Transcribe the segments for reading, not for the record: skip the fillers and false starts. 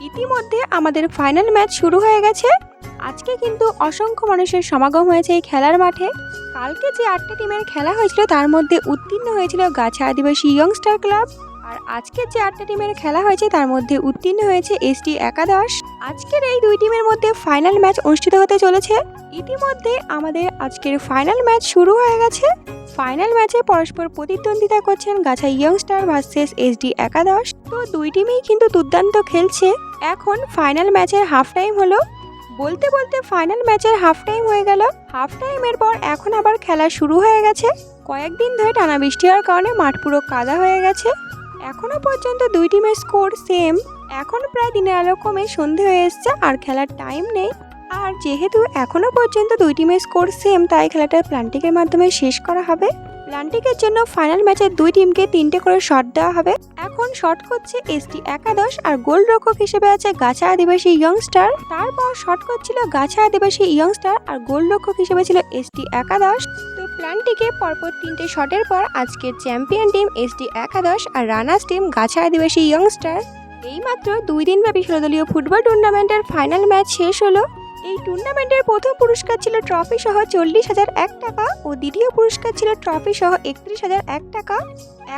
ইতিমধ্যে আমাদের final match শুরু হয়ে গেছে। আজকে কিন্তু অসংখ্য মানুষের সমাগম হয়েছে এই খেলার মাঠে। কালকে যে 8টা টিমের খেলা হয়েছিল তার মধ্যে উত্তীর্ণ হয়েছিল গাছা আদিবাসী ইয়ংস্টার ক্লাব, আর আজকে যে 8টা টিমের খেলা হয়েছে তার মধ্যে উত্তীর্ণ হয়েছে এসটি একাদশ। আজকের এই দুই টিমের মধ্যে ফাইনাল ম্যাচ অনুষ্ঠিত হতে চলেছে। ইতিমধ্যে আমাদের আজকের ফাইনাল ম্যাচ শুরু হয়ে গেছে। ফাইনাল ম্যাচে পরস্পর প্রতিদ্বন্দ্বিতা করছেন গাছা ইয়ংস্টার ভার্সেস এসডি একাদশ। তো দুই টিমই কিন্তু দুর্দান্ত খেলছে। এখন ফাইনাল ম্যাচের হাফ টাইম হলো। বলতে বলতে ফাইনাল ম্যাচের হাফ টাইম হয়ে গেল। হাফ টাইমের পর এখন আবার খেলা শুরু হয়ে গেছে। কয়েকদিন ধরে টানা বৃষ্টি হওয়ার কারণে মাঠ পুরো কাদা হয়ে গেছে। এখনো পর্যন্ত দুই টিমের স্কোর সেম। এখন প্রায় দিনের আলো কমে সন্ধে হয়ে এসছে আর খেলার টাইম নেই। আর যেহেতু এখনো পর্যন্ত দুই টিমের স্কোর সেম, তাই খেলাটা প্লান্টিকের মাধ্যমে শেষ করা হবে। প্লান্টিকের জন্য ফাইনাল ম্যাচে দুই টিমকে 3টে করে শট দেওয়া হবে। এখন শট করছে এসটি একাদশ আর গোলরক্ষক হিসেবে আছে গাছা আদিবাসী ইয়ংস্টার। তারপর শট করছিল গাছা আদিবাসী ইয়ংস্টার আর গোলরক্ষক হিসেবে ছিল এসটি একাদশ। তো প্লান্টিকে পরপর 3টে শটের পর আজকের চ্যাম্পিয়ন টিম এসটি একাদশ আর রানার্স টিম গাছা আদিবাসী ইয়ংস্টার। এইমাত্র 2 দিনব্যাপী 16 দলীয় ফুটবল টুর্নামেন্টের ফাইনাল ম্যাচ শেষ হলো। এই টুর্নামেন্টের প্রথম পুরস্কার ছিল ট্রফি সহ 40,001 টাকা ও দ্বিতীয় পুরস্কার ছিল ট্রফি সহ 31,001 টাকা।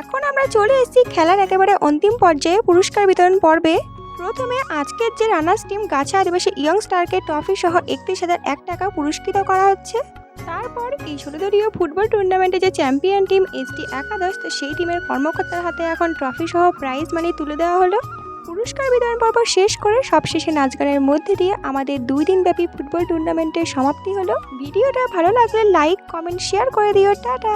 এখন আমরা চলে এসেছি খেলার একেবারে অন্তিম পর্যায়ে পুরস্কার বিতরণ পর্বে। প্রথমে আজকের যে রানার্স টিম গাছা আদিবাসী ইয়ংস্টারকে ট্রফি সহ 31,001 টাকা পুরস্কৃত করা হচ্ছে। তারপর এই 16 দলীয় ফুটবল টুর্নামেন্টে যে চ্যাম্পিয়ন টিম এসডি একাদশ, তো সেই টিমের কর্মকর্তার হাতে এখন ট্রফি সহ প্রাইজ মানি তুলে দেওয়া হলো। পুরস্কার বিতরণ পর্ব শেষ করে সবশেষে নাচ গানের মধ্যে দিয়ে আমাদের 2 দিনব্যাপী ফুটবল টুর্নামেন্টের সমাপ্তি হলো। ভিডিওটা ভালো লাগলে লাইক, কমেন্ট, শেয়ার করে দিও। টাটা।